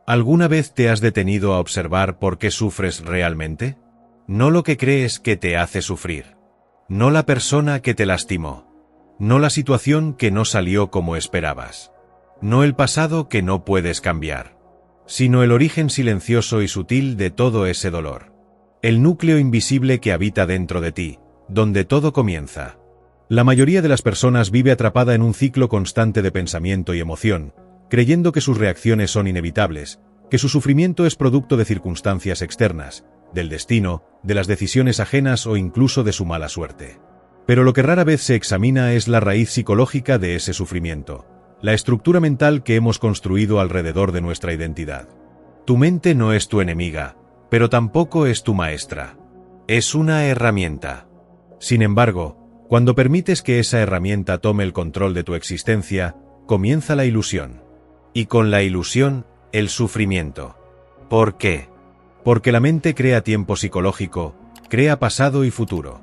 ¿Alguna vez te has detenido a observar por qué sufres realmente? No lo que crees que te hace sufrir. No la persona que te lastimó. No la situación que no salió como esperabas. No el pasado que no puedes cambiar. Sino el origen silencioso y sutil de todo ese dolor. El núcleo invisible que habita dentro de ti, donde todo comienza. La mayoría de las personas vive atrapada en un ciclo constante de pensamiento y emoción, creyendo que sus reacciones son inevitables, que su sufrimiento es producto de circunstancias externas, del destino, de las decisiones ajenas o incluso de su mala suerte. Pero lo que rara vez se examina es la raíz psicológica de ese sufrimiento, la estructura mental que hemos construido alrededor de nuestra identidad. Tu mente no es tu enemiga, pero tampoco es tu maestra. Es una herramienta. Sin embargo, cuando permites que esa herramienta tome el control de tu existencia, comienza la ilusión. Y con la ilusión, el sufrimiento. ¿Por qué? Porque la mente crea tiempo psicológico, crea pasado y futuro.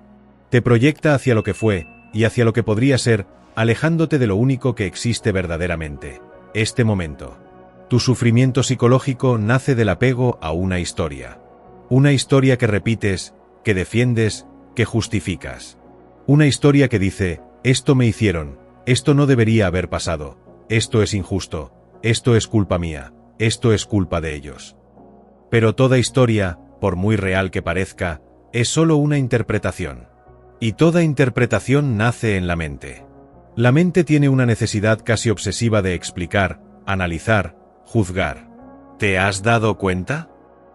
Te proyecta hacia lo que fue y hacia lo que podría ser, alejándote de lo único que existe verdaderamente, este momento. Tu sufrimiento psicológico nace del apego a una historia. Una historia que repites, que defiendes, que justificas. Una historia que dice, esto me hicieron, esto no debería haber pasado, esto es injusto, esto es culpa mía, esto es culpa de ellos. Pero toda historia, por muy real que parezca, es solo una interpretación. Y toda interpretación nace en la mente. La mente tiene una necesidad casi obsesiva de explicar, analizar, juzgar. ¿Te has dado cuenta?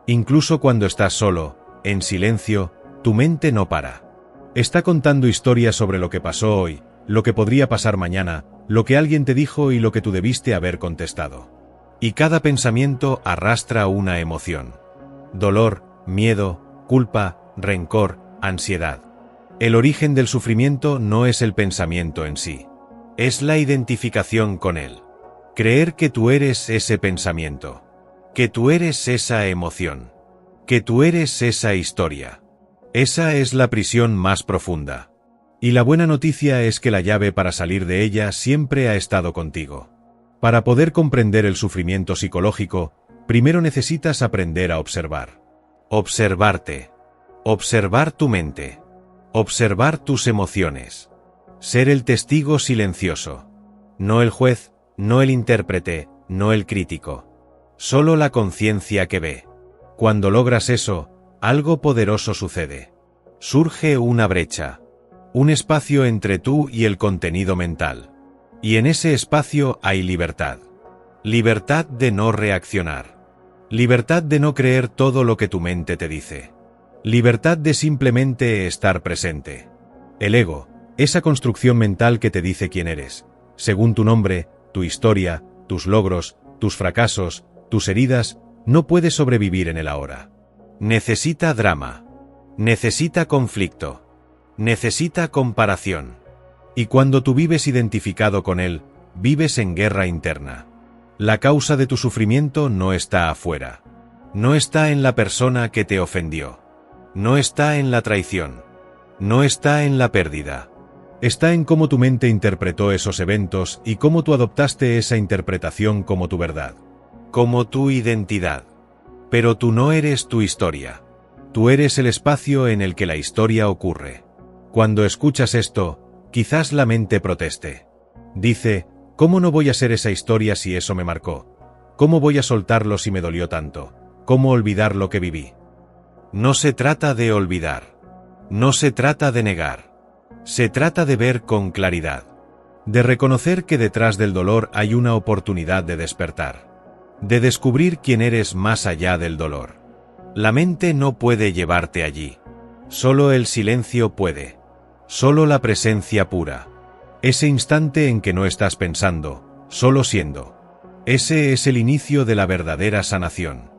Incluso cuando estás solo, en silencio, tu mente no para. Está contando historias sobre lo que pasó hoy, lo que podría pasar mañana, lo que alguien te dijo y lo que tú debiste haber contestado. Y cada pensamiento arrastra una emoción. Dolor, miedo, culpa, rencor, ansiedad. El origen del sufrimiento no es el pensamiento en sí. Es la identificación con él. Creer que tú eres ese pensamiento. Que tú eres esa emoción. Que tú eres esa historia. Esa es la prisión más profunda. Y la buena noticia es que la llave para salir de ella siempre ha estado contigo. Para poder comprender el sufrimiento psicológico, primero necesitas aprender a observar. Observarte. Observar tu mente. Observar tus emociones. Ser el testigo silencioso. No el juez, no el intérprete, no el crítico. Solo la conciencia que ve. Cuando logras eso, algo poderoso sucede. Surge una brecha. Un espacio entre tú y el contenido mental. Y en ese espacio hay libertad. Libertad de no reaccionar. Libertad de no creer todo lo que tu mente te dice. Libertad de simplemente estar presente. El ego, esa construcción mental que te dice quién eres, según tu nombre, tu historia, tus logros, tus fracasos, tus heridas, no puede sobrevivir en el ahora. Necesita drama. Necesita conflicto. Necesita comparación. Y cuando tú vives identificado con él, vives en guerra interna. La causa de tu sufrimiento no está afuera. No está en la persona que te ofendió. No está en la traición. No está en la pérdida. Está en cómo tu mente interpretó esos eventos y cómo tú adoptaste esa interpretación como tu verdad. Como tu identidad. Pero tú no eres tu historia. Tú eres el espacio en el que la historia ocurre. Cuando escuchas esto, quizás la mente proteste. Dice, ¿cómo no voy a ser esa historia si eso me marcó? ¿Cómo voy a soltarlo si me dolió tanto? ¿Cómo olvidar lo que viví? No se trata de olvidar. No se trata de negar. Se trata de ver con claridad. De reconocer que detrás del dolor hay una oportunidad de despertar. De descubrir quién eres más allá del dolor. La mente no puede llevarte allí. Solo el silencio puede. Solo la presencia pura. Ese instante en que no estás pensando, solo siendo. Ese es el inicio de la verdadera sanación.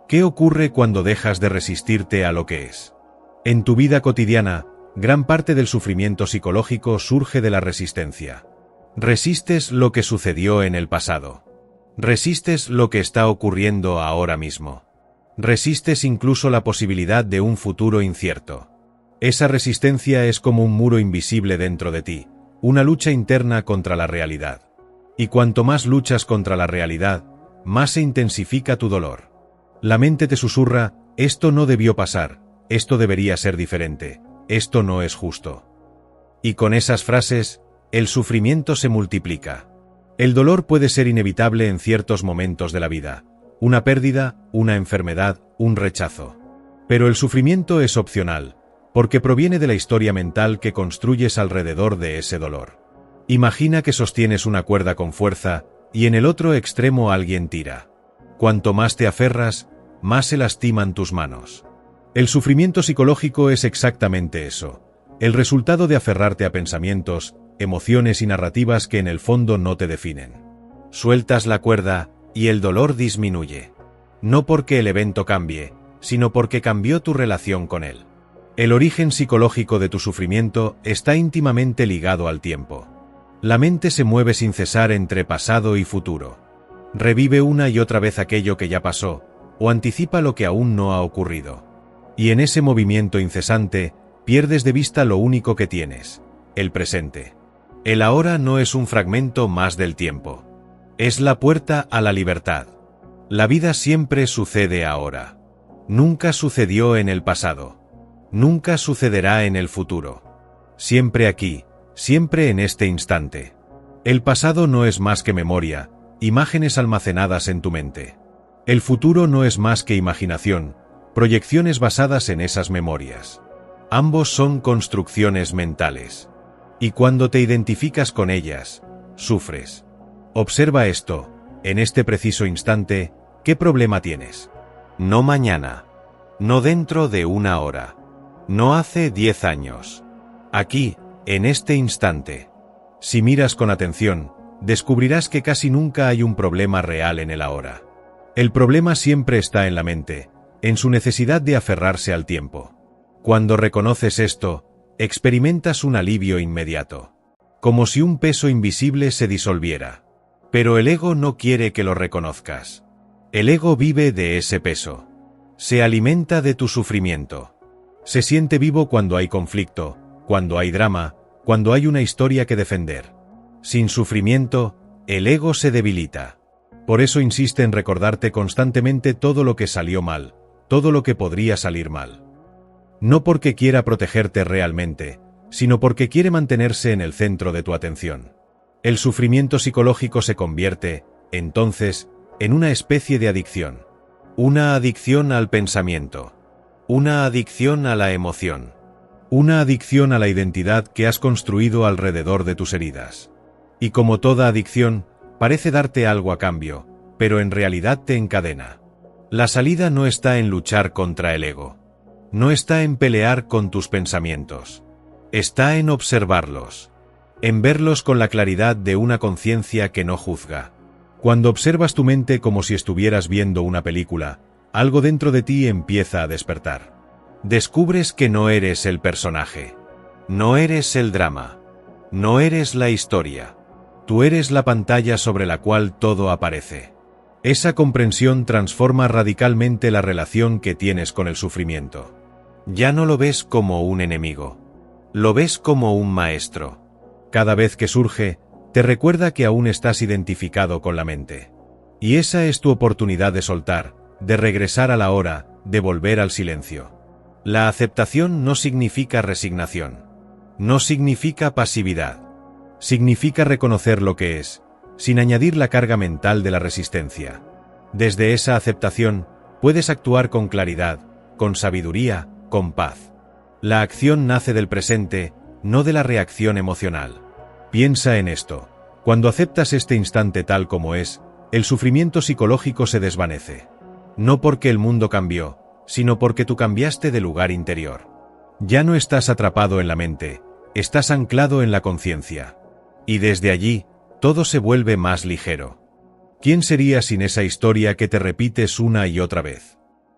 ¿Qué ocurre cuando dejas de resistirte a lo que es? En tu vida cotidiana, gran parte del sufrimiento psicológico surge de la resistencia. Resistes lo que sucedió en el pasado. Resistes lo que está ocurriendo ahora mismo. Resistes incluso la posibilidad de un futuro incierto. Esa resistencia es como un muro invisible dentro de ti, una lucha interna contra la realidad. Y cuanto más luchas contra la realidad, más se intensifica tu dolor. La mente te susurra, esto no debió pasar, esto debería ser diferente, esto no es justo. Y con esas frases, el sufrimiento se multiplica. El dolor puede ser inevitable en ciertos momentos de la vida, una pérdida, una enfermedad, un rechazo. Pero el sufrimiento es opcional, porque proviene de la historia mental que construyes alrededor de ese dolor. Imagina que sostienes una cuerda con fuerza, y en el otro extremo alguien tira. Cuanto más te aferras, más se lastiman tus manos. El sufrimiento psicológico es exactamente eso, el resultado de aferrarte a pensamientos, emociones y narrativas que en el fondo no te definen. Sueltas la cuerda, y el dolor disminuye. No porque el evento cambie, sino porque cambió tu relación con él. El origen psicológico de tu sufrimiento está íntimamente ligado al tiempo. La mente se mueve sin cesar entre pasado y futuro. Revive una y otra vez aquello que ya pasó, o anticipa lo que aún no ha ocurrido. Y en ese movimiento incesante, pierdes de vista lo único que tienes, el presente. El ahora no es un fragmento más del tiempo. Es la puerta a la libertad. La vida siempre sucede ahora. Nunca sucedió en el pasado. Nunca sucederá en el futuro. Siempre aquí, siempre en este instante. El pasado no es más que memoria, imágenes almacenadas en tu mente. El futuro no es más que imaginación, proyecciones basadas en esas memorias. Ambos son construcciones mentales. Y cuando te identificas con ellas, sufres. Observa esto, en este preciso instante, ¿qué problema tienes? No mañana. No dentro de una hora. No hace 10 años. Aquí, en este instante. Si miras con atención, descubrirás que casi nunca hay un problema real en el ahora. El problema siempre está en la mente, en su necesidad de aferrarse al tiempo. Cuando reconoces esto, experimentas un alivio inmediato. Como si un peso invisible se disolviera. Pero el ego no quiere que lo reconozcas. El ego vive de ese peso. Se alimenta de tu sufrimiento. Se siente vivo cuando hay conflicto, cuando hay drama, cuando hay una historia que defender. Sin sufrimiento, el ego se debilita. Por eso insiste en recordarte constantemente todo lo que salió mal, todo lo que podría salir mal. No porque quiera protegerte realmente, sino porque quiere mantenerse en el centro de tu atención. El sufrimiento psicológico se convierte, entonces, en una especie de adicción. Una adicción al pensamiento. Una adicción a la emoción. Una adicción a la identidad que has construido alrededor de tus heridas. Y como toda adicción, parece darte algo a cambio, pero en realidad te encadena. La salida no está en luchar contra el ego. No está en pelear con tus pensamientos. Está en observarlos. En verlos con la claridad de una conciencia que no juzga. Cuando observas tu mente como si estuvieras viendo una película, algo dentro de ti empieza a despertar. Descubres que no eres el personaje. No eres el drama. No eres la historia. Tú eres la pantalla sobre la cual todo aparece. Esa comprensión transforma radicalmente la relación que tienes con el sufrimiento. Ya no lo ves como un enemigo. Lo ves como un maestro. Cada vez que surge, te recuerda que aún estás identificado con la mente. Y esa es tu oportunidad de soltar, de regresar a la hora, de volver al silencio. La aceptación no significa resignación. No significa pasividad. Significa reconocer lo que es, sin añadir la carga mental de la resistencia. Desde esa aceptación, puedes actuar con claridad, con sabiduría, con paz. La acción nace del presente, no de la reacción emocional. Piensa en esto. Cuando aceptas este instante tal como es, el sufrimiento psicológico se desvanece. No porque el mundo cambió, sino porque tú cambiaste de lugar interior. Ya no estás atrapado en la mente, estás anclado en la conciencia. Y desde allí, todo se vuelve más ligero. ¿Quién sería sin esa historia que te repites una y otra vez?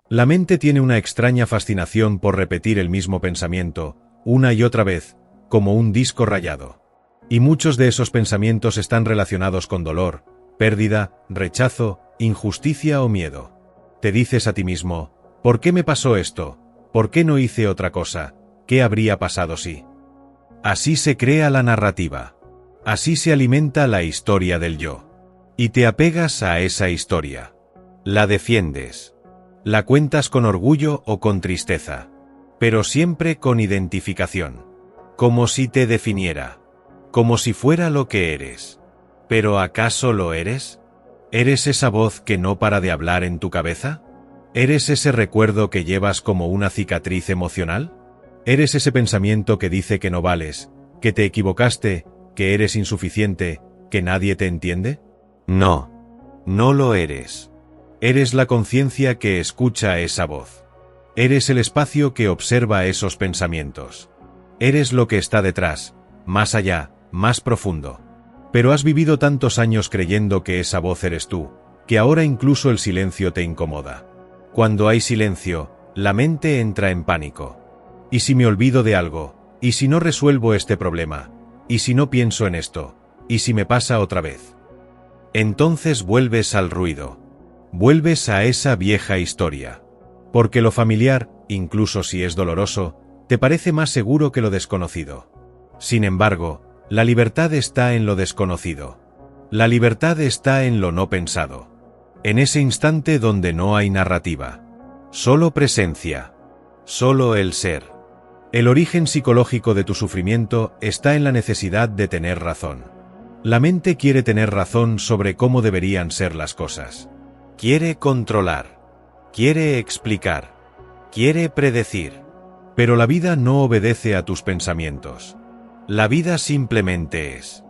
La mente tiene una extraña fascinación por repetir el mismo pensamiento, una y otra vez, como un disco rayado. Y muchos de esos pensamientos están relacionados con dolor, pérdida, rechazo, injusticia o miedo. Te dices a ti mismo, ¿por qué me pasó esto? ¿Por qué no hice otra cosa? ¿Qué habría pasado si? Así se crea la narrativa. Así se alimenta la historia del yo. Y te apegas a esa historia. La defiendes. La cuentas con orgullo o con tristeza. Pero siempre con identificación. Como si te definiera. Como si fuera lo que eres. ¿Pero acaso lo eres? ¿Eres esa voz que no para de hablar en tu cabeza? ¿Eres ese recuerdo que llevas como una cicatriz emocional? ¿Eres ese pensamiento que dice que no vales, que te equivocaste, que eres insuficiente, que nadie te entiende? No, no lo eres. Eres la conciencia que escucha esa voz. Eres el espacio que observa esos pensamientos. Eres lo que está detrás, más allá, más profundo. Pero has vivido tantos años creyendo que esa voz eres tú, que ahora incluso el silencio te incomoda. Cuando hay silencio, la mente entra en pánico. ¿Y si me olvido de algo? ¿Y si no resuelvo este problema? ¿Y si no pienso en esto? ¿Y si me pasa otra vez? Entonces vuelves al ruido. Vuelves a esa vieja historia. Porque lo familiar, incluso si es doloroso, te parece más seguro que lo desconocido. Sin embargo, la libertad está en lo desconocido. La libertad está en lo no pensado. En ese instante donde no hay narrativa. Solo presencia. Solo el ser. El origen psicológico de tu sufrimiento está en la necesidad de tener razón. La mente quiere tener razón sobre cómo deberían ser las cosas. Quiere controlar. Quiere explicar. Quiere predecir. Pero la vida no obedece a tus pensamientos. La vida simplemente es.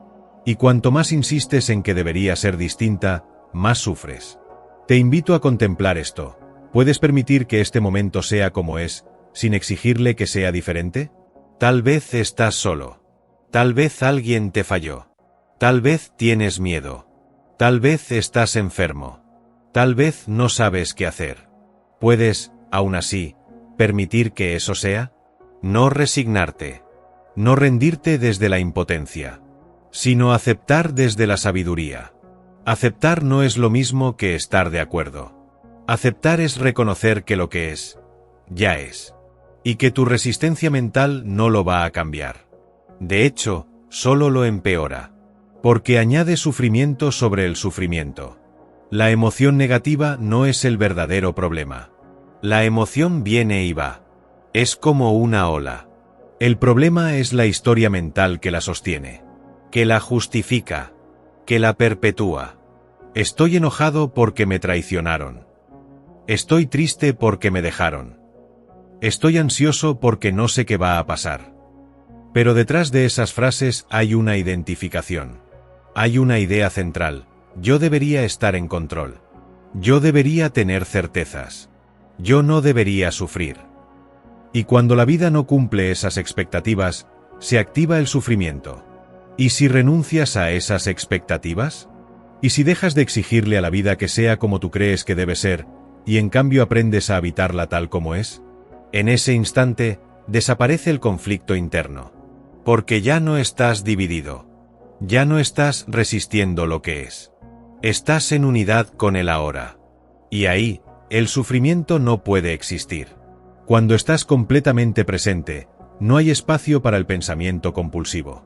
Y cuanto más insistes en que debería ser distinta, más sufres. Te invito a contemplar esto. ¿Puedes permitir que este momento sea como es, sin exigirle que sea diferente? Tal vez estás solo. Tal vez alguien te falló. Tal vez tienes miedo. Tal vez estás enfermo. Tal vez no sabes qué hacer. ¿Puedes, aún así, permitir que eso sea? No resignarte. No rendirte desde la impotencia. Sino aceptar desde la sabiduría. Aceptar no es lo mismo que estar de acuerdo. Aceptar es reconocer que lo que es, ya es. Y que tu resistencia mental no lo va a cambiar. De hecho, solo lo empeora. Porque añade sufrimiento sobre el sufrimiento. La emoción negativa no es el verdadero problema. La emoción viene y va. Es como una ola. El problema es la historia mental que la sostiene. Que la justifica. Que la perpetúa. Estoy enojado porque me traicionaron. Estoy triste porque me dejaron. Estoy ansioso porque no sé qué va a pasar. Pero detrás de esas frases hay una identificación. Hay una idea central. Yo debería estar en control. Yo debería tener certezas. Yo no debería sufrir. Y cuando la vida no cumple esas expectativas, se activa el sufrimiento. ¿Y si renuncias a esas expectativas? ¿Y si dejas de exigirle a la vida que sea como tú crees que debe ser, y en cambio aprendes a habitarla tal como es? En ese instante, desaparece el conflicto interno. Porque ya no estás dividido. Ya no estás resistiendo lo que es. Estás en unidad con el ahora. Y ahí, el sufrimiento no puede existir. Cuando estás completamente presente, no hay espacio para el pensamiento compulsivo.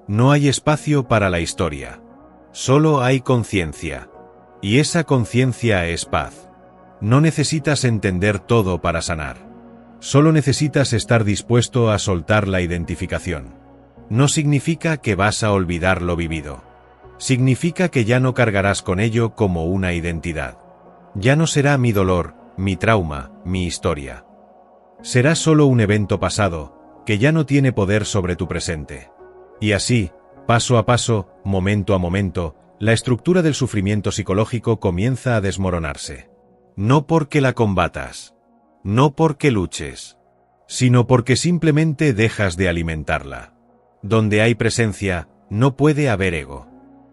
No hay espacio para la historia. Solo hay conciencia. Y esa conciencia es paz. No necesitas entender todo para sanar. Solo necesitas estar dispuesto a soltar la identificación. No significa que vas a olvidar lo vivido. Significa que ya no cargarás con ello como una identidad. Ya no será mi dolor, mi trauma, mi historia. Será solo un evento pasado, que ya no tiene poder sobre tu presente. Y así, paso a paso, momento a momento, la estructura del sufrimiento psicológico comienza a desmoronarse. No porque la combatas. No porque luches. Sino porque simplemente dejas de alimentarla. Donde hay presencia, no puede haber ego.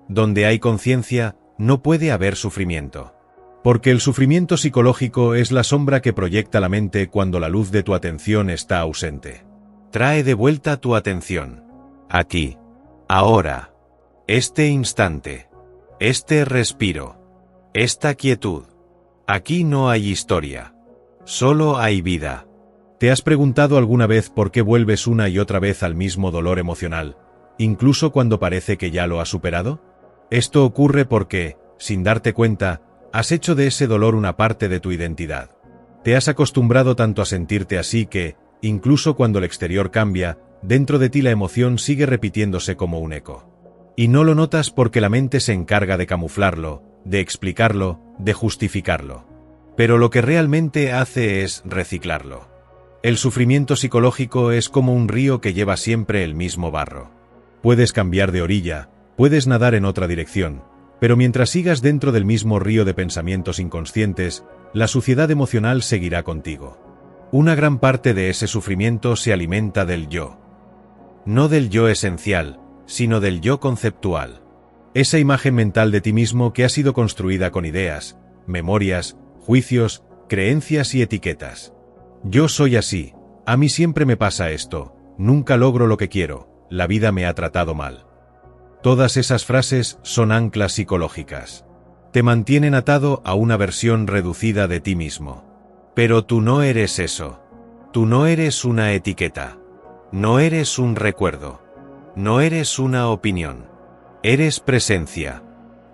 Donde hay conciencia, no puede haber sufrimiento. Porque el sufrimiento psicológico es la sombra que proyecta la mente cuando la luz de tu atención está ausente. Trae de vuelta tu atención. Aquí. Ahora. Este instante. Este respiro. Esta quietud. Aquí no hay historia. Solo hay vida. ¿Te has preguntado alguna vez por qué vuelves una y otra vez al mismo dolor emocional, incluso cuando parece que ya lo has superado? Esto ocurre porque, sin darte cuenta, has hecho de ese dolor una parte de tu identidad. Te has acostumbrado tanto a sentirte así que, incluso cuando el exterior cambia, dentro de ti la emoción sigue repitiéndose como un eco. Y no lo notas porque la mente se encarga de camuflarlo, de explicarlo, de justificarlo. Pero lo que realmente hace es reciclarlo. El sufrimiento psicológico es como un río que lleva siempre el mismo barro. Puedes cambiar de orilla, puedes nadar en otra dirección, pero mientras sigas dentro del mismo río de pensamientos inconscientes, la suciedad emocional seguirá contigo. Una gran parte de ese sufrimiento se alimenta del yo. No del yo esencial, sino del yo conceptual. Esa imagen mental de ti mismo que ha sido construida con ideas, memorias, juicios, creencias y etiquetas. Yo soy así, a mí siempre me pasa esto, nunca logro lo que quiero, la vida me ha tratado mal. Todas esas frases son anclas psicológicas. Te mantienen atado a una versión reducida de ti mismo. Pero tú no eres eso. Tú no eres una etiqueta. No eres un recuerdo. No eres una opinión. Eres presencia.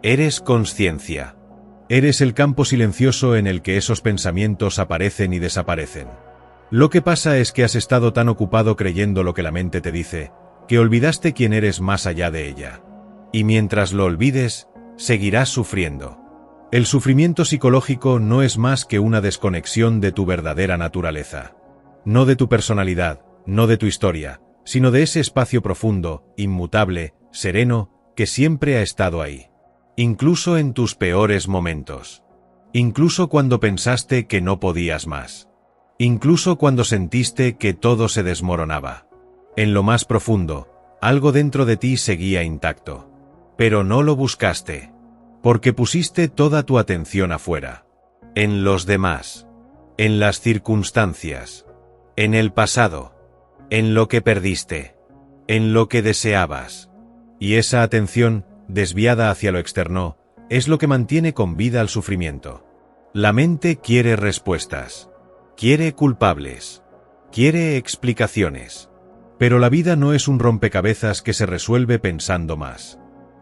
Eres conciencia. Eres el campo silencioso en el que esos pensamientos aparecen y desaparecen. Lo que pasa es que has estado tan ocupado creyendo lo que la mente te dice, que olvidaste quién eres más allá de ella. Y mientras lo olvides, seguirás sufriendo. El sufrimiento psicológico no es más que una desconexión de tu verdadera naturaleza. No de tu personalidad, no de tu historia, sino de ese espacio profundo, inmutable, sereno, que siempre ha estado ahí. Incluso en tus peores momentos. Incluso cuando pensaste que no podías más. Incluso cuando sentiste que todo se desmoronaba. En lo más profundo, algo dentro de ti seguía intacto. Pero no lo buscaste. Porque pusiste toda tu atención afuera. En los demás. En las circunstancias. En el pasado. En lo que perdiste. En lo que deseabas. Y esa atención, desviada hacia lo externo, es lo que mantiene con vida al sufrimiento. La mente quiere respuestas. Quiere culpables. Quiere explicaciones. Pero la vida no es un rompecabezas que se resuelve pensando más.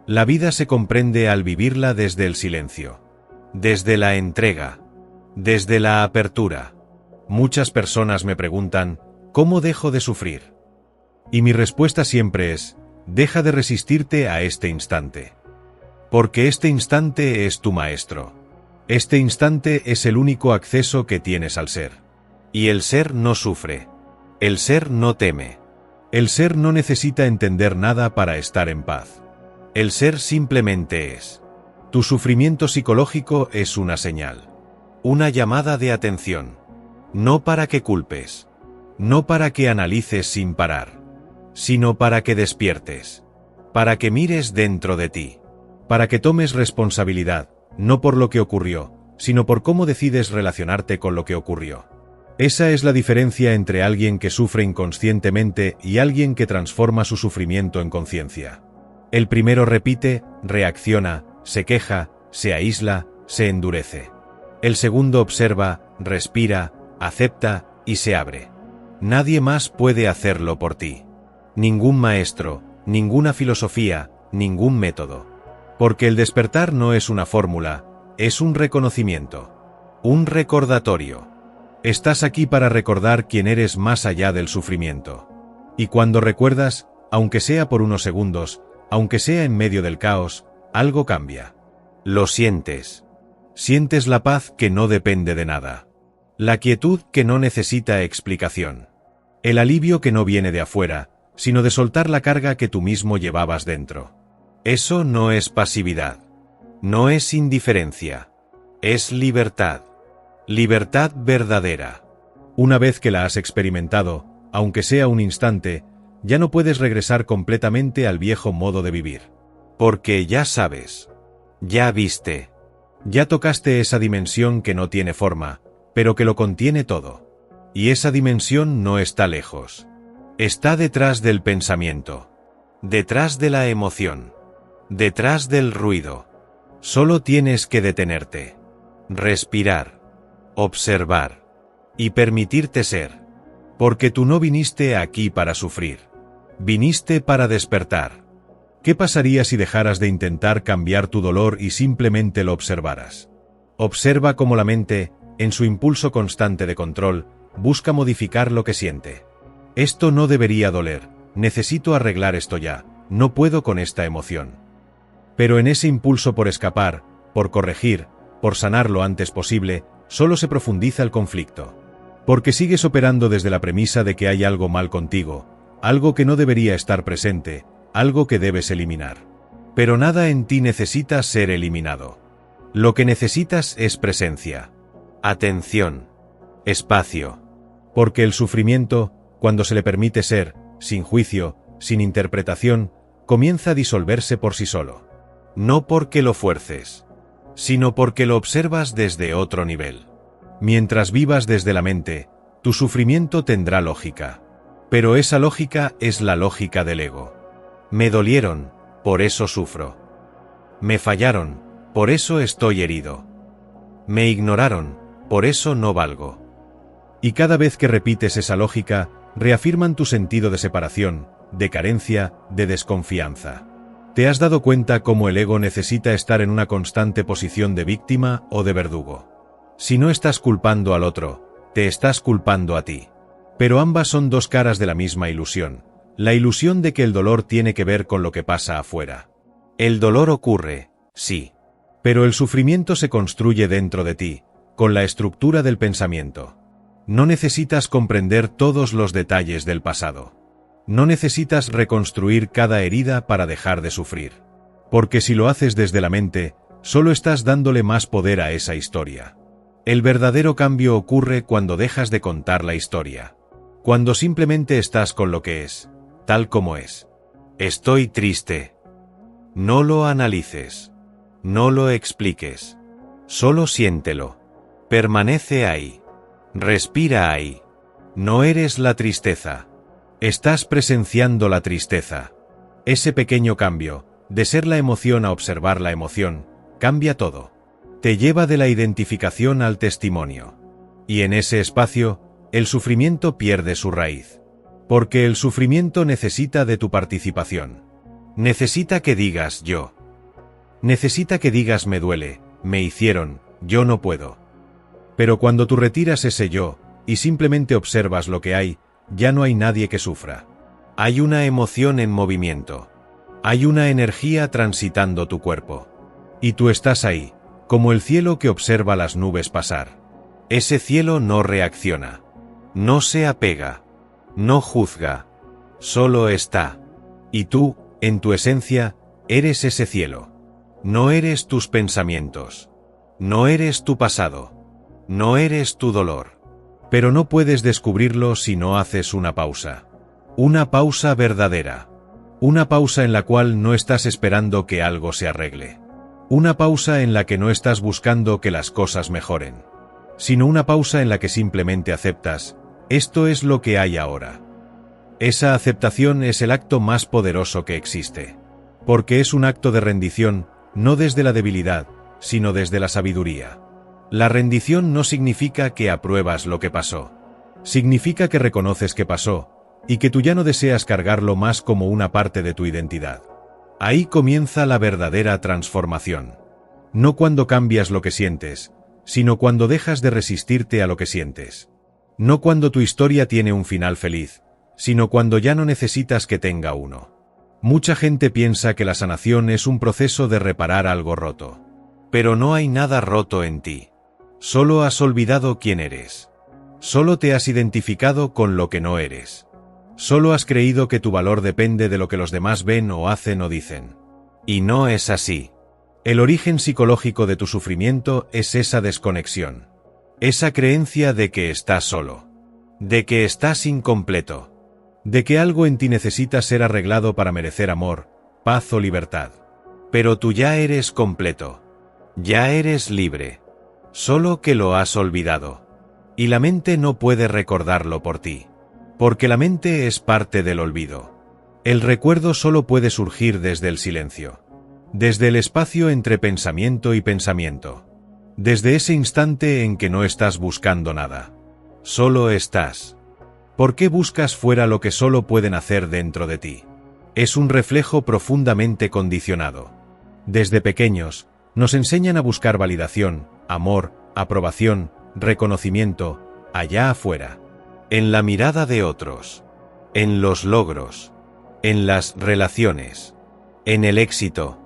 La vida se comprende al vivirla desde el silencio. Desde la entrega. Desde la apertura. Muchas personas me preguntan, ¿cómo dejo de sufrir? Y mi respuesta siempre es, deja de resistirte a este instante. Porque este instante es tu maestro. Este instante es el único acceso que tienes al ser. Y el ser no sufre. El ser no teme. El ser no necesita entender nada para estar en paz. El ser simplemente es. Tu sufrimiento psicológico es una señal. Una llamada de atención. No para que culpes. No para que analices sin parar. Sino para que despiertes. Para que mires dentro de ti. Para que tomes responsabilidad, no por lo que ocurrió, sino por cómo decides relacionarte con lo que ocurrió. Esa es la diferencia entre alguien que sufre inconscientemente y alguien que transforma su sufrimiento en conciencia. El primero repite, reacciona, se queja, se aísla, se endurece. El segundo observa, respira, acepta y se abre. Nadie más puede hacerlo por ti. Ningún maestro, ninguna filosofía, ningún método. Porque el despertar no es una fórmula, es un reconocimiento. Un recordatorio. Estás aquí para recordar quién eres más allá del sufrimiento. Y cuando recuerdas, aunque sea por unos segundos, aunque sea en medio del caos, algo cambia. Lo sientes. Sientes la paz que no depende de nada. La quietud que no necesita explicación. El alivio que no viene de afuera, sino de soltar la carga que tú mismo llevabas dentro. Eso no es pasividad. No es indiferencia. Es libertad. Libertad verdadera. Una vez que la has experimentado, aunque sea un instante, ya no puedes regresar completamente al viejo modo de vivir. Porque ya sabes. Ya viste. Ya tocaste esa dimensión que no tiene forma, pero que lo contiene todo. Y esa dimensión no está lejos. Está detrás del pensamiento. Detrás de la emoción. Detrás del ruido. Solo tienes que detenerte. Respirar. Observar. Y permitirte ser. Porque tú no viniste aquí para sufrir. Viniste para despertar. ¿Qué pasaría si dejaras de intentar cambiar tu dolor y simplemente lo observaras? Observa cómo la mente, en su impulso constante de control, busca modificar lo que siente. Esto no debería doler, necesito arreglar esto ya, no puedo con esta emoción. Pero en ese impulso por escapar, por corregir, por sanar lo antes posible, solo se profundiza el conflicto. Porque sigues operando desde la premisa de que hay algo mal contigo, algo que no debería estar presente, algo que debes eliminar. Pero nada en ti necesita ser eliminado. Lo que necesitas es presencia, atención, espacio. Porque el sufrimiento, cuando se le permite ser, sin juicio, sin interpretación, comienza a disolverse por sí solo. No porque lo fuerces, sino porque lo observas desde otro nivel. Mientras vivas desde la mente, tu sufrimiento tendrá lógica. Pero esa lógica es la lógica del ego. Me dolieron, por eso sufro. Me fallaron, por eso estoy herido. Me ignoraron, por eso no valgo. Y cada vez que repites esa lógica, reafirman tu sentido de separación, de carencia, de desconfianza. ¿Te has dado cuenta cómo el ego necesita estar en una constante posición de víctima o de verdugo? Si no estás culpando al otro, te estás culpando a ti. Pero ambas son dos caras de la misma ilusión. La ilusión de que el dolor tiene que ver con lo que pasa afuera. El dolor ocurre, sí. Pero el sufrimiento se construye dentro de ti, con la estructura del pensamiento. No necesitas comprender todos los detalles del pasado. No necesitas reconstruir cada herida para dejar de sufrir. Porque si lo haces desde la mente, solo estás dándole más poder a esa historia. El verdadero cambio ocurre cuando dejas de contar la historia. Cuando simplemente estás con lo que es, tal como es. Estoy triste. No lo analices. No lo expliques. Solo siéntelo. Permanece ahí. Respira ahí. No eres la tristeza. Estás presenciando la tristeza. Ese pequeño cambio, de ser la emoción a observar la emoción, cambia todo. Te lleva de la identificación al testimonio. Y en ese espacio, el sufrimiento pierde su raíz. Porque el sufrimiento necesita de tu participación. Necesita que digas yo. Necesita que digas me duele, me hicieron, yo no puedo. Pero cuando tú retiras ese yo, y simplemente observas lo que hay, ya no hay nadie que sufra. Hay una emoción en movimiento. Hay una energía transitando tu cuerpo. Y tú estás ahí, como el cielo que observa las nubes pasar. Ese cielo no reacciona. No se apega. No juzga. Solo está. Y tú, en tu esencia, eres ese cielo. No eres tus pensamientos. No eres tu pasado. No eres tu dolor. Pero no puedes descubrirlo si no haces una pausa. Una pausa verdadera. Una pausa en la cual no estás esperando que algo se arregle. Una pausa en la que no estás buscando que las cosas mejoren. Sino una pausa en la que simplemente aceptas, esto es lo que hay ahora. Esa aceptación es el acto más poderoso que existe. Porque es un acto de rendición, no desde la debilidad, sino desde la sabiduría. La rendición no significa que apruebas lo que pasó. Significa que reconoces que pasó, y que tú ya no deseas cargarlo más como una parte de tu identidad. Ahí comienza la verdadera transformación. No cuando cambias lo que sientes, sino cuando dejas de resistirte a lo que sientes. No cuando tu historia tiene un final feliz, sino cuando ya no necesitas que tenga uno. Mucha gente piensa que la sanación es un proceso de reparar algo roto. Pero no hay nada roto en ti. Solo has olvidado quién eres. Solo te has identificado con lo que no eres. Solo has creído que tu valor depende de lo que los demás ven o hacen o dicen. Y no es así. El origen psicológico de tu sufrimiento es esa desconexión. Esa creencia de que estás solo. De que estás incompleto. De que algo en ti necesita ser arreglado para merecer amor, paz o libertad. Pero tú ya eres completo. Ya eres libre. Solo que lo has olvidado. Y la mente no puede recordarlo por ti. Porque la mente es parte del olvido. El recuerdo solo puede surgir desde el silencio. Desde el espacio entre pensamiento y pensamiento. Desde ese instante en que no estás buscando nada. Solo estás. ¿Por qué buscas fuera lo que solo pueden hacer dentro de ti? Es un reflejo profundamente condicionado. Desde pequeños, nos enseñan a buscar validación, amor, aprobación, reconocimiento, allá afuera. En la mirada de otros. En los logros. En las relaciones. En el éxito.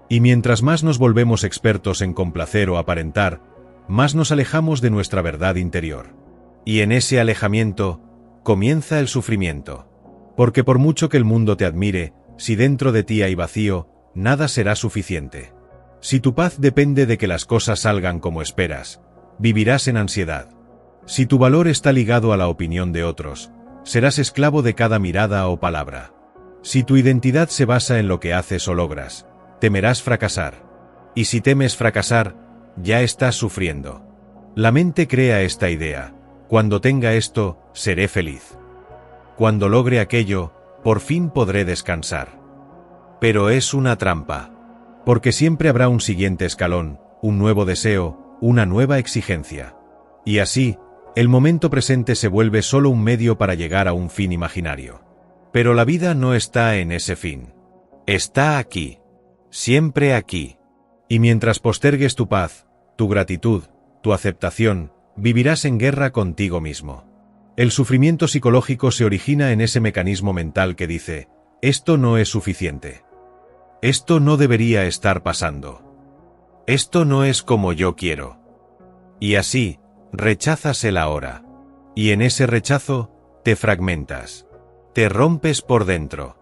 Y mientras más nos volvemos expertos en complacer o aparentar, más nos alejamos de nuestra verdad interior. Y en ese alejamiento, comienza el sufrimiento. Porque por mucho que el mundo te admire, si dentro de ti hay vacío, nada será suficiente. Si tu paz depende de que las cosas salgan como esperas, vivirás en ansiedad. Si tu valor está ligado a la opinión de otros, serás esclavo de cada mirada o palabra. Si tu identidad se basa en lo que haces o logras, temerás fracasar. Y si temes fracasar, ya estás sufriendo. La mente crea esta idea: cuando tenga esto, seré feliz. Cuando logre aquello, por fin podré descansar. Pero es una trampa. Porque siempre habrá un siguiente escalón, un nuevo deseo, una nueva exigencia. Y así, el momento presente se vuelve solo un medio para llegar a un fin imaginario. Pero la vida no está en ese fin. Está aquí. Siempre aquí. Y mientras postergues tu paz, tu gratitud, tu aceptación, vivirás en guerra contigo mismo. El sufrimiento psicológico se origina en ese mecanismo mental que dice: esto no es suficiente. Esto no debería estar pasando. Esto no es como yo quiero. Y así, rechazas el ahora. Y en ese rechazo, te fragmentas. Te rompes por dentro.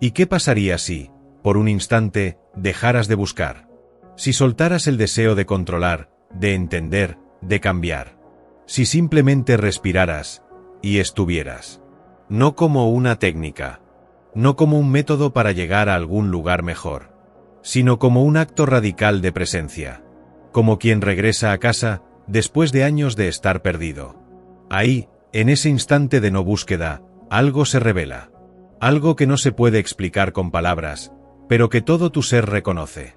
¿Y qué pasaría si, por un instante, dejaras de buscar? Si soltaras el deseo de controlar, de entender, de cambiar. Si simplemente respiraras y estuvieras. No como una técnica. No como un método para llegar a algún lugar mejor. Sino como un acto radical de presencia. Como quien regresa a casa después de años de estar perdido. Ahí, en ese instante de no búsqueda, algo se revela. Algo que no se puede explicar con palabras, pero que todo tu ser reconoce.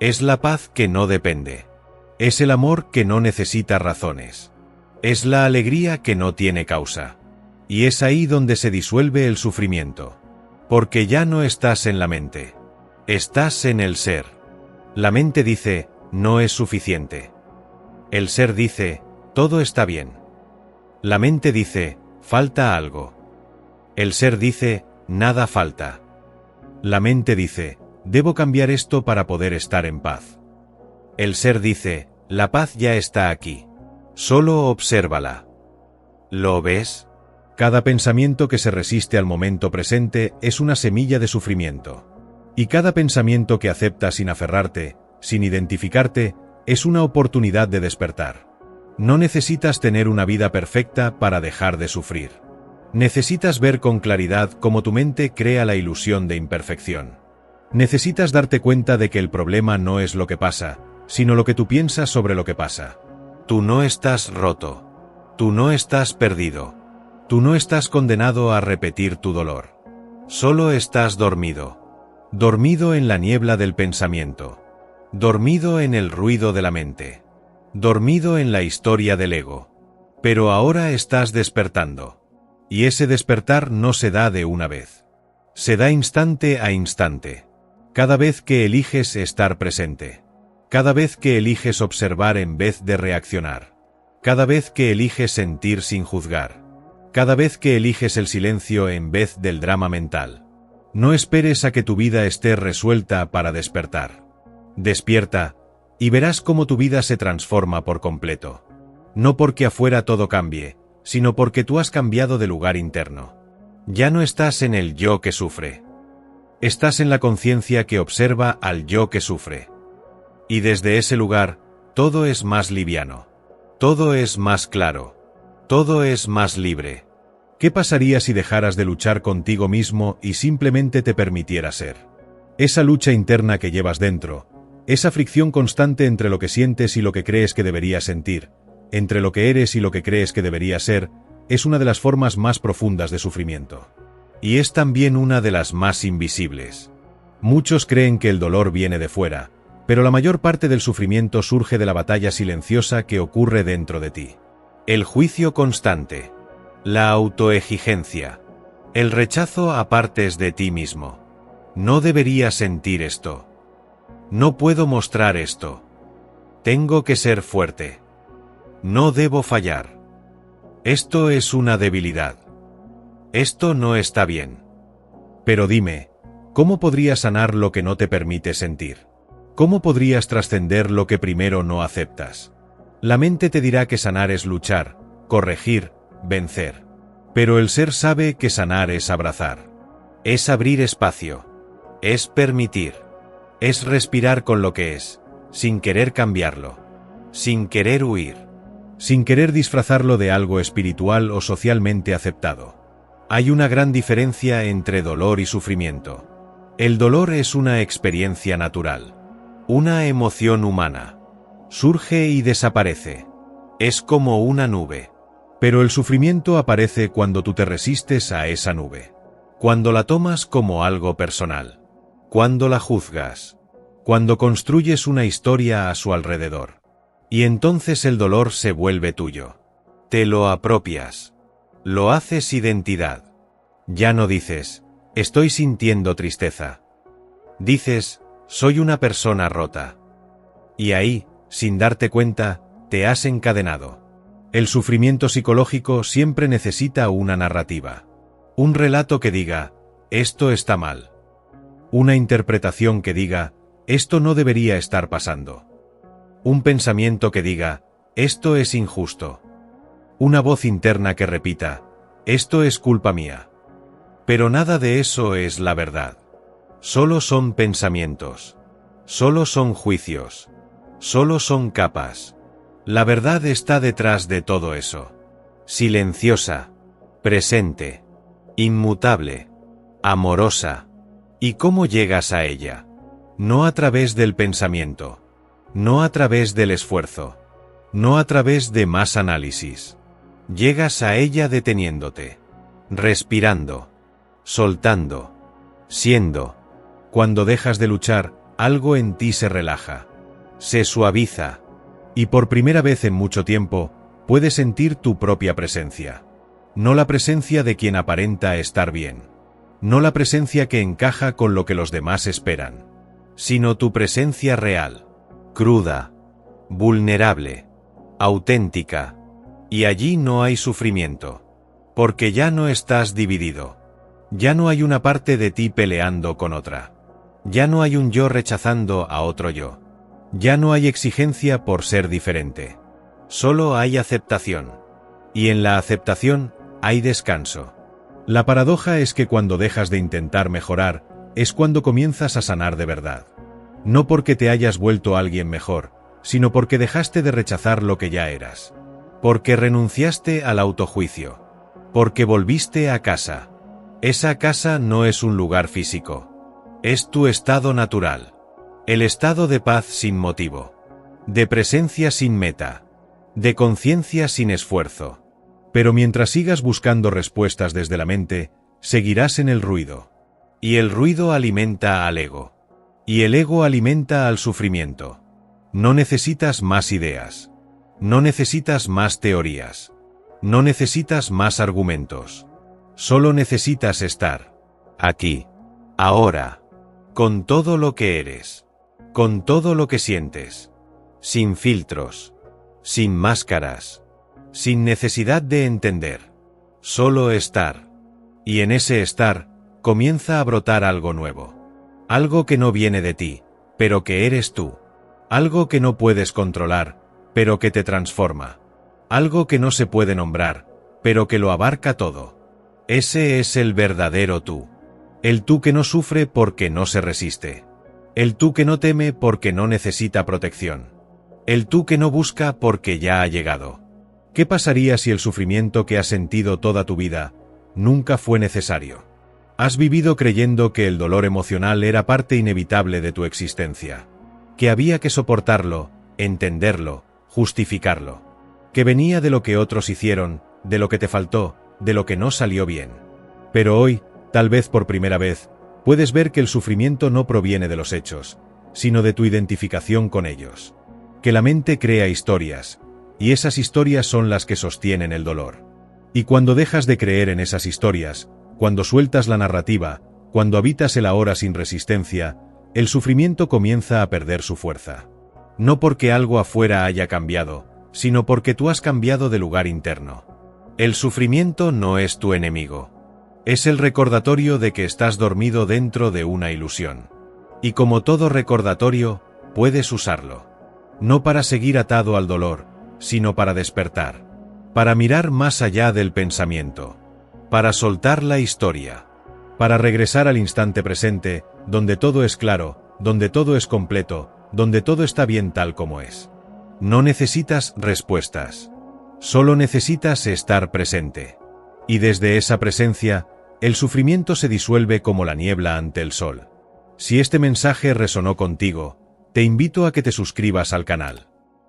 Es la paz que no depende. Es el amor que no necesita razones. Es la alegría que no tiene causa. Y es ahí donde se disuelve el sufrimiento. Porque ya no estás en la mente. Estás en el ser. La mente dice: no es suficiente. El ser dice: todo está bien. La mente dice: falta algo. El ser dice: nada falta. La mente dice: debo cambiar esto para poder estar en paz. El ser dice: la paz ya está aquí. Solo obsérvala. ¿Lo ves? Cada pensamiento que se resiste al momento presente es una semilla de sufrimiento. Y cada pensamiento que aceptas sin aferrarte, sin identificarte, es una oportunidad de despertar. No necesitas tener una vida perfecta para dejar de sufrir. Necesitas ver con claridad cómo tu mente crea la ilusión de imperfección. Necesitas darte cuenta de que el problema no es lo que pasa, sino lo que tú piensas sobre lo que pasa. Tú no estás roto. Tú no estás perdido. Tú no estás condenado a repetir tu dolor. Solo estás dormido. Dormido en la niebla del pensamiento. Dormido en el ruido de la mente. Dormido en la historia del ego. Pero ahora estás despertando. Y ese despertar no se da de una vez. Se da instante a instante. Cada vez que eliges estar presente. Cada vez que eliges observar en vez de reaccionar. Cada vez que eliges sentir sin juzgar. Cada vez que eliges el silencio en vez del drama mental. No esperes a que tu vida esté resuelta para despertar. Despierta, y verás cómo tu vida se transforma por completo. No porque afuera todo cambie, sino porque tú has cambiado de lugar interno. Ya no estás en el yo que sufre. Estás en la conciencia que observa al yo que sufre. Y desde ese lugar, todo es más liviano. Todo es más claro. Todo es más libre. ¿Qué pasaría si dejaras de luchar contigo mismo y simplemente te permitieras ser? Esa lucha interna que llevas dentro, esa fricción constante entre lo que sientes y lo que crees que deberías sentir, entre lo que eres y lo que crees que deberías ser, es una de las formas más profundas de sufrimiento. Y es también una de las más invisibles. Muchos creen que el dolor viene de fuera, pero la mayor parte del sufrimiento surge de la batalla silenciosa que ocurre dentro de ti. El juicio constante. La autoexigencia. El rechazo a partes de ti mismo. No debería sentir esto. No puedo mostrar esto. Tengo que ser fuerte. No debo fallar. Esto es una debilidad. Esto no está bien. Pero dime, ¿cómo podrías sanar lo que no te permite sentir? ¿Cómo podrías trascender lo que primero no aceptas? La mente te dirá que sanar es luchar, corregir, vencer. Pero el ser sabe que sanar es abrazar. Es abrir espacio. Es permitir. Es respirar con lo que es, sin querer cambiarlo. Sin querer huir. Sin querer disfrazarlo de algo espiritual o socialmente aceptado. Hay una gran diferencia entre dolor y sufrimiento. El dolor es una experiencia natural. Una emoción humana. Surge y desaparece. Es como una nube. Pero el sufrimiento aparece cuando tú te resistes a esa nube. Cuando la tomas como algo personal. Cuando la juzgas. Cuando construyes una historia a su alrededor. Y entonces el dolor se vuelve tuyo. Te lo apropias. Lo haces identidad. Ya no dices, estoy sintiendo tristeza. Dices, soy una persona rota. Y ahí, sin darte cuenta, te has encadenado. El sufrimiento psicológico siempre necesita una narrativa. Un relato que diga, esto está mal. Una interpretación que diga, esto no debería estar pasando. Un pensamiento que diga, esto es injusto. Una voz interna que repita, esto es culpa mía. Pero nada de eso es la verdad. Solo son pensamientos. Solo son juicios. Solo son capas. La verdad está detrás de todo eso. Silenciosa. Presente. Inmutable. Amorosa. ¿Y cómo llegas a ella? No a través del pensamiento. No a través del esfuerzo. No a través de más análisis. Llegas a ella deteniéndote. Respirando. Soltando. Siendo. Cuando dejas de luchar, algo en ti se relaja. Se suaviza. Y por primera vez en mucho tiempo, puedes sentir tu propia presencia. No la presencia de quien aparenta estar bien. No la presencia que encaja con lo que los demás esperan. Sino tu presencia real. Cruda. Vulnerable. Auténtica. Y allí no hay sufrimiento. Porque ya no estás dividido. Ya no hay una parte de ti peleando con otra. Ya no hay un yo rechazando a otro yo. Ya no hay exigencia por ser diferente. Solo hay aceptación. Y en la aceptación hay descanso. La paradoja es que cuando dejas de intentar mejorar, es cuando comienzas a sanar de verdad. No porque te hayas vuelto alguien mejor, sino porque dejaste de rechazar lo que ya eras. Porque renunciaste al autojuicio. Porque volviste a casa. Esa casa no es un lugar físico. Es tu estado natural. El estado de paz sin motivo. De presencia sin meta. De conciencia sin esfuerzo. Pero mientras sigas buscando respuestas desde la mente, seguirás en el ruido. Y el ruido alimenta al ego. Y el ego alimenta al sufrimiento. No necesitas más ideas. No necesitas más teorías. No necesitas más argumentos. Solo necesitas estar. Aquí. Ahora. Con todo lo que eres. Con todo lo que sientes. Sin filtros. Sin máscaras. Sin necesidad de entender. Solo estar. Y en ese estar, comienza a brotar algo nuevo. Algo que no viene de ti, pero que eres tú. Algo que no puedes controlar, pero que te transforma. Algo que no se puede nombrar, pero que lo abarca todo. Ese es el verdadero tú. El tú que no sufre porque no se resiste. El tú que no teme porque no necesita protección. El tú que no busca porque ya ha llegado. ¿Qué pasaría si el sufrimiento que has sentido toda tu vida nunca fue necesario? Has vivido creyendo que el dolor emocional era parte inevitable de tu existencia. Que había que soportarlo, entenderlo, justificarlo. Que venía de lo que otros hicieron, de lo que te faltó, de lo que no salió bien. Pero hoy, tal vez por primera vez, puedes ver que el sufrimiento no proviene de los hechos, sino de tu identificación con ellos. Que la mente crea historias, y esas historias son las que sostienen el dolor. Y cuando dejas de creer en esas historias, cuando sueltas la narrativa, Cuando habitas el ahora sin resistencia, el sufrimiento comienza a perder su fuerza. No porque algo afuera haya cambiado, sino porque tú has cambiado de lugar interno. El sufrimiento no es tu enemigo. Es el recordatorio de que estás dormido dentro de una ilusión. Y como todo recordatorio, puedes usarlo. No para seguir atado al dolor, sino para despertar. Para mirar más allá del pensamiento. Para soltar la historia. Para regresar al instante presente, donde todo es claro, donde todo es completo, donde todo está bien tal como es. No necesitas respuestas. Solo necesitas estar presente. Y desde esa presencia, el sufrimiento se disuelve como la niebla ante el sol. Si este mensaje resonó contigo, te invito a que te suscribas al canal.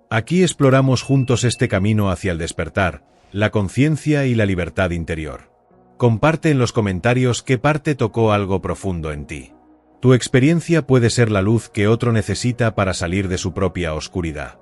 Aquí exploramos juntos este camino hacia el despertar, la conciencia y la libertad interior. Comparte en los comentarios qué parte tocó algo profundo en ti. Tu experiencia puede ser la luz que otro necesita para salir de su propia oscuridad.